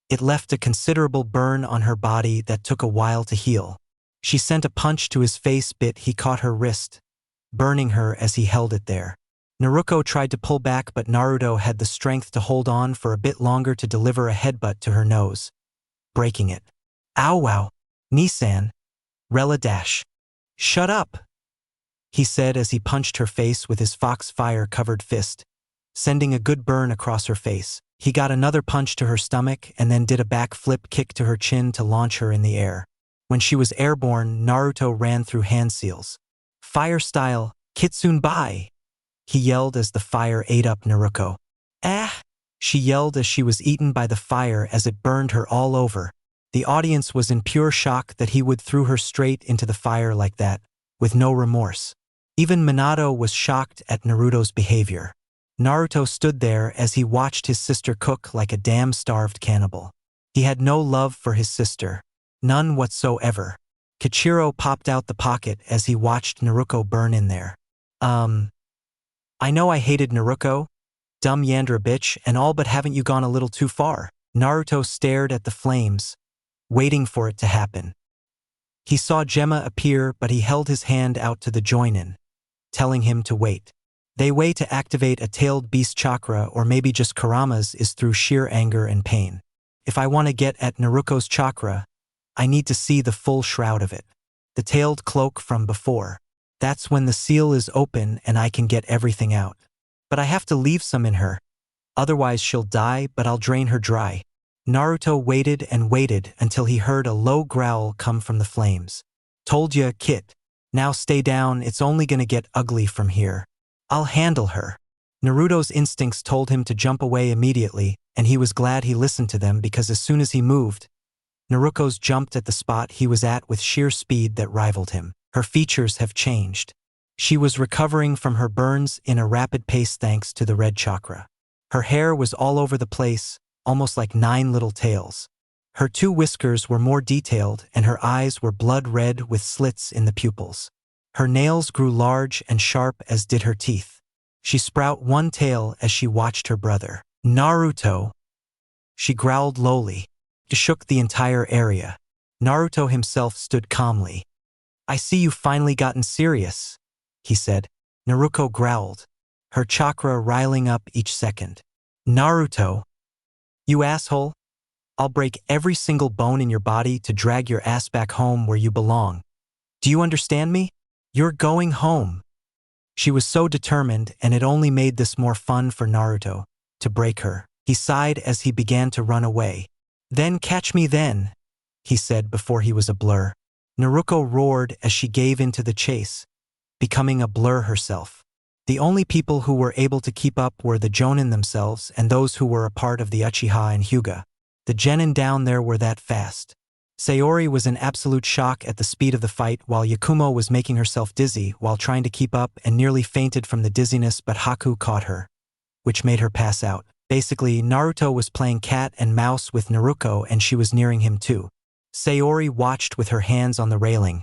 It left a considerable burn on her body that took a while to heal. She sent a punch to his face, but he caught her wrist, burning her as he held it there. Naruko tried to pull back, but Naruto had the strength to hold on for a bit longer to deliver a headbutt to her nose, breaking it. Ow wow, Nissan. Rella dash. Shut up, he said as he punched her face with his foxfire-covered fist, sending a good burn across her face. He got another punch to her stomach and then did a back-flip kick to her chin to launch her in the air. When she was airborne, Naruto ran through hand seals. Fire style, KITSUNE'S, he yelled as the fire ate up Naruko. Ah! She yelled as she was eaten by the fire as it burned her all over. The audience was in pure shock that he would throw her straight into the fire like that, with no remorse. Even Minato was shocked at Naruto's behavior. Naruto stood there as he watched his sister cook like a damn starved cannibal. He had no love for his sister. None whatsoever. Kichiro popped out the pocket as he watched Naruko burn in there. I know I hated Naruko, dumb Yandere bitch, and all, but haven't you gone a little too far? Naruto stared at the flames, waiting for it to happen. He saw Gemma appear, but he held his hand out to the joinin, telling him to wait. The way to activate a tailed beast chakra, or maybe just Kurama's, is through sheer anger and pain. If I want to get at Naruko's chakra, I need to see the full shroud of it. The tailed cloak from before. That's when the seal is open and I can get everything out. But I have to leave some in her. Otherwise she'll die, but I'll drain her dry. Naruto waited and waited until he heard a low growl come from the flames. Told ya, Kit. Now stay down, it's only gonna get ugly from here. I'll handle her. Naruto's instincts told him to jump away immediately, and he was glad he listened to them because as soon as he moved, Naruko's jumped at the spot he was at with sheer speed that rivaled him. Her features have changed. She was recovering from her burns in a rapid pace thanks to the red chakra. Her hair was all over the place, almost like 9 little tails. Her 2 whiskers were more detailed and her eyes were blood red with slits in the pupils. Her nails grew large and sharp as did her teeth. She sprout one tail as she watched her brother. Naruto, she growled lowly. It shook the entire area. Naruto himself stood calmly. I see you've finally gotten serious, he said. Naruko growled, her chakra riling up each second. Naruto, you asshole. I'll break every single bone in your body to drag your ass back home where you belong. Do you understand me? You're going home. She was so determined, and it only made this more fun for Naruto to break her. He sighed as he began to run away. Then catch me then, he said before he was a blur. Naruko roared as she gave into the chase, becoming a blur herself. The only people who were able to keep up were the Jonin themselves and those who were a part of the Uchiha and Hyuga. The genin down there were that fast. Sayori was in absolute shock at the speed of the fight, while Yakumo was making herself dizzy while trying to keep up and nearly fainted from the dizziness, but Haku caught her, which made her pass out. Basically, Naruto was playing cat and mouse with Naruko and she was nearing him too. Sayori watched with her hands on the railing,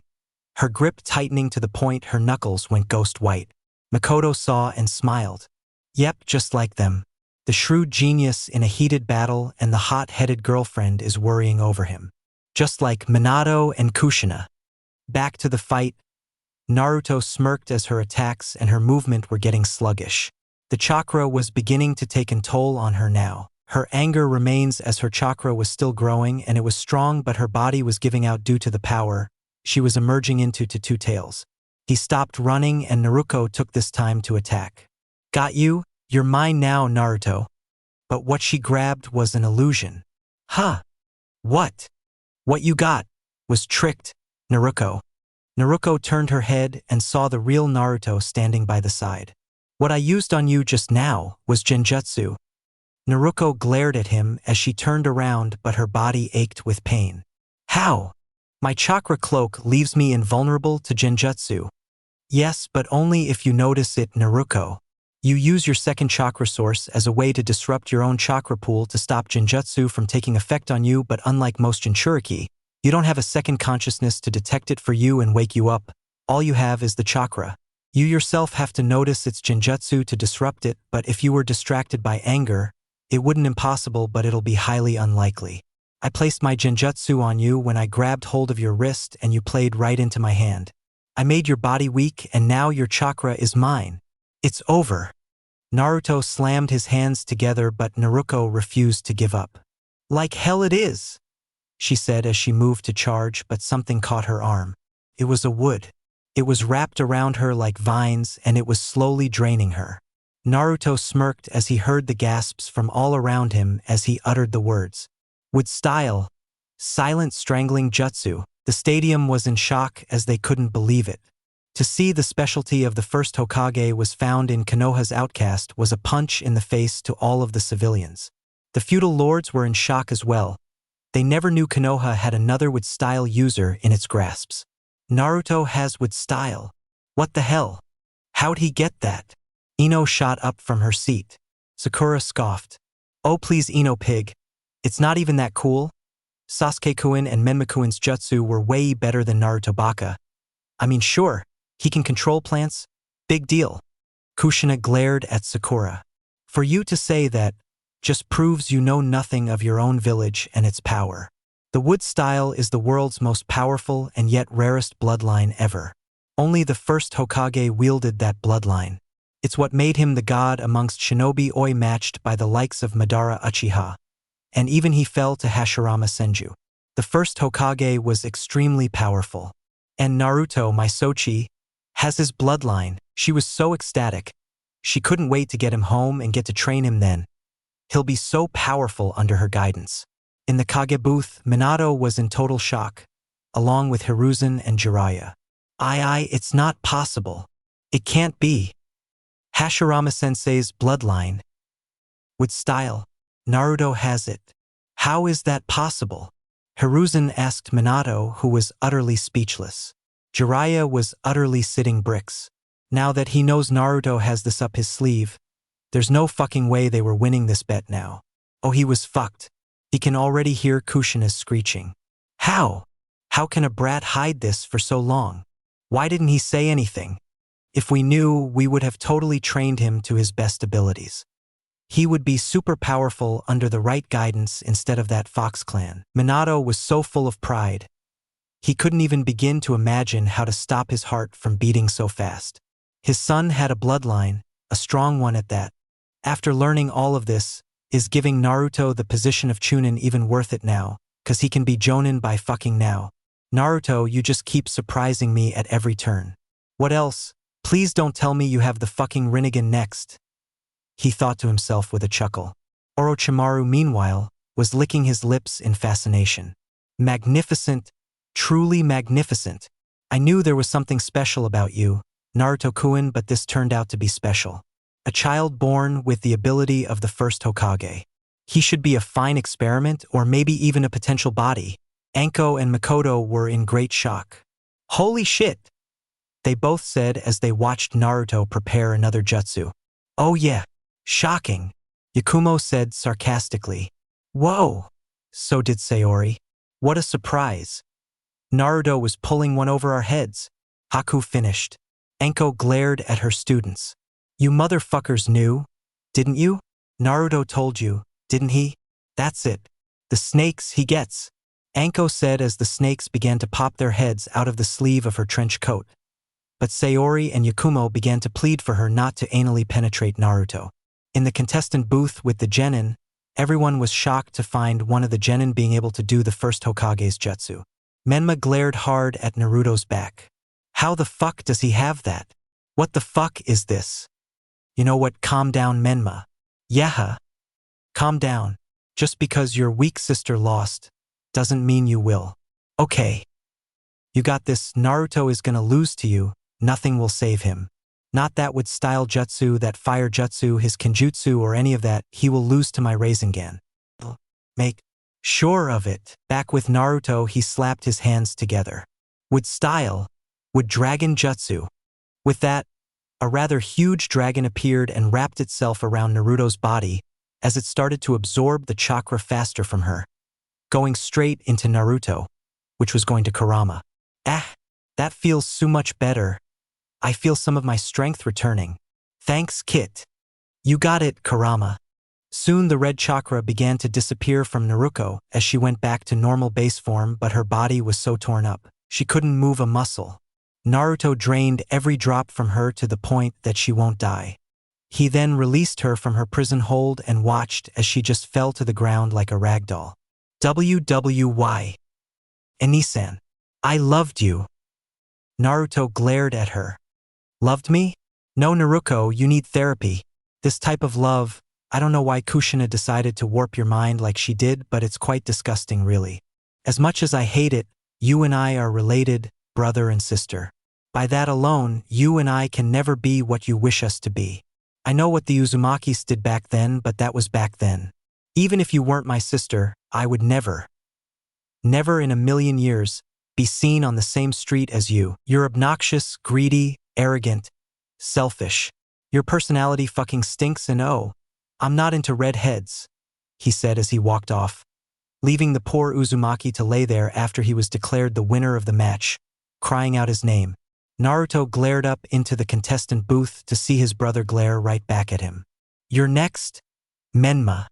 her grip tightening to the point her knuckles went ghost white. Makoto saw and smiled. Yep, just like them. The shrewd genius in a heated battle and the hot-headed girlfriend is worrying over him. Just like Minato and Kushina. Back to the fight. Naruto smirked as her attacks and her movement were getting sluggish. The chakra was beginning to take a toll on her now. Her anger remains as her chakra was still growing and it was strong, but her body was giving out due to the power she was emerging into to 2 tails. He stopped running and Naruko took this time to attack. Got you? You're mine now, Naruto. But what she grabbed was an illusion. Huh? What? What you got was tricked, Naruko. Naruko turned her head and saw the real Naruto standing by the side. What I used on you just now was genjutsu. Naruko glared at him as she turned around, but her body ached with pain. How? My chakra cloak leaves me invulnerable to genjutsu. Yes, but only if you notice it, Naruko. You use your second chakra source as a way to disrupt your own chakra pool to stop genjutsu from taking effect on you, but unlike most Jinchuriki, you don't have a second consciousness to detect it for you and wake you up. All you have is the chakra. You yourself have to notice its genjutsu to disrupt it, but if you were distracted by anger, it wouldn't impossible, but it'll be highly unlikely. I placed my genjutsu on you when I grabbed hold of your wrist and you played right into my hand. I made your body weak and now your chakra is mine. It's over. Naruto slammed his hands together, but Naruko refused to give up. Like hell it is, she said as she moved to charge, but something caught her arm. It was a wood. It was wrapped around her like vines and it was slowly draining her. Naruto smirked as he heard the gasps from all around him as he uttered the words. With style, silent strangling jutsu, the stadium was in shock as they couldn't believe it. To see the specialty of the first Hokage was found in Konoha's outcast was a punch in the face to all of the civilians. The feudal lords were in shock as well. They never knew Konoha had another with style user in its grasps. Naruto has with style. What the hell? How'd he get that? Ino shot up from her seat. Sakura scoffed. Oh please Ino pig. It's not even that cool. Sasuke-kun and Menma-kun's jutsu were way better than Naruto Baka. I mean sure, he can control plants. Big deal. Kushina glared at Sakura. For you to say that just proves you know nothing of your own village and its power. The wood style is the world's most powerful and yet rarest bloodline ever. Only the first Hokage wielded that bloodline. It's what made him the god amongst shinobi matched by the likes of Madara Uchiha. And even he fell to Hashirama Senju. The first Hokage was extremely powerful. And Naruto, my Sochi, has his bloodline. She was so ecstatic. She couldn't wait to get him home and get to train him then. He'll be so powerful under her guidance. In the Kage booth, Minato was in total shock, along with Hiruzen and Jiraiya. It's not possible. It can't be. Hashirama-sensei's bloodline. With style, Naruto has it. How is that possible? Hiruzen asked Minato, who was utterly speechless. Jiraiya was utterly sitting bricks. Now that he knows Naruto has this up his sleeve, there's no fucking way they were winning this bet now. Oh, he was fucked. He can already hear Kushina's screeching. How? How can a brat hide this for so long? Why didn't he say anything? If we knew, we would have totally trained him to his best abilities. He would be super powerful under the right guidance instead of that Fox clan. Minato was so full of pride. He couldn't even begin to imagine how to stop his heart from beating so fast. His son had a bloodline, a strong one at that. After learning all of this, is giving Naruto the position of Chunin even worth it now, cause he can be Jonin by fucking now. Naruto, you just keep surprising me at every turn. What else? Please don't tell me you have the fucking Rinnegan next. He thought to himself with a chuckle. Orochimaru, meanwhile, was licking his lips in fascination. Magnificent, truly magnificent. I knew there was something special about you, Naruto-kun, but this turned out to be special. A child born with the ability of the first Hokage. He should be a fine experiment or maybe even a potential body. Anko and Makoto were in great shock. Holy shit! They both said as they watched Naruto prepare another jutsu. Oh yeah, shocking, Yakumo said sarcastically. Whoa! So did Sayori. What a surprise. Naruto was pulling one over our heads. Haku finished. Anko glared at her students. You motherfuckers knew, didn't you? Naruto told you, didn't he? That's it. The snakes he gets. Anko said as the snakes began to pop their heads out of the sleeve of her trench coat. But Sayori and Yakumo began to plead for her not to anally penetrate Naruto. In the contestant booth with the genin, everyone was shocked to find one of the genin being able to do the first Hokage's jutsu. Menma glared hard at Naruto's back. How the fuck does he have that? What the fuck is this? You know what? Calm down, Menma. Yeah. Calm down. Just because your weak sister lost doesn't mean you will. Okay. You got this. Naruto is gonna lose to you. Nothing will save him. Not that with style jutsu, that fire jutsu, his kenjutsu, or any of that. He will lose to my Rasengan. Make sure of it. Back with Naruto, he slapped his hands together. With style, with dragon jutsu. With that, a rather huge dragon appeared and wrapped itself around Naruto's body as it started to absorb the chakra faster from her, going straight into Naruto, which was going to Kurama. That feels so much better. I feel some of my strength returning. Thanks, Kit. You got it, Kurama. Soon the red chakra began to disappear from Naruko as she went back to normal base form, but her body was so torn up, she couldn't move a muscle. Naruto drained every drop from her to the point that she won't die. He then released her from her prison hold and watched as she just fell to the ground like a ragdoll. WWY. Enisan. I loved you. Naruto glared at her. Loved me? No, Naruko, you need therapy. This type of love, I don't know why Kushina decided to warp your mind like she did, but it's quite disgusting, really. As much as I hate it, you and I are related, brother and sister. By that alone, you and I can never be what you wish us to be. I know what the Uzumakis did back then, but that was back then. Even if you weren't my sister, I would never in a million years, be seen on the same street as you. You're obnoxious, greedy, arrogant, selfish. Your personality fucking stinks, and oh, I'm not into redheads, he said as he walked off, leaving the poor Uzumaki to lay there after he was declared the winner of the match, crying out his name. Naruto glared up into the contestant booth to see his brother glare right back at him. You're next, Menma.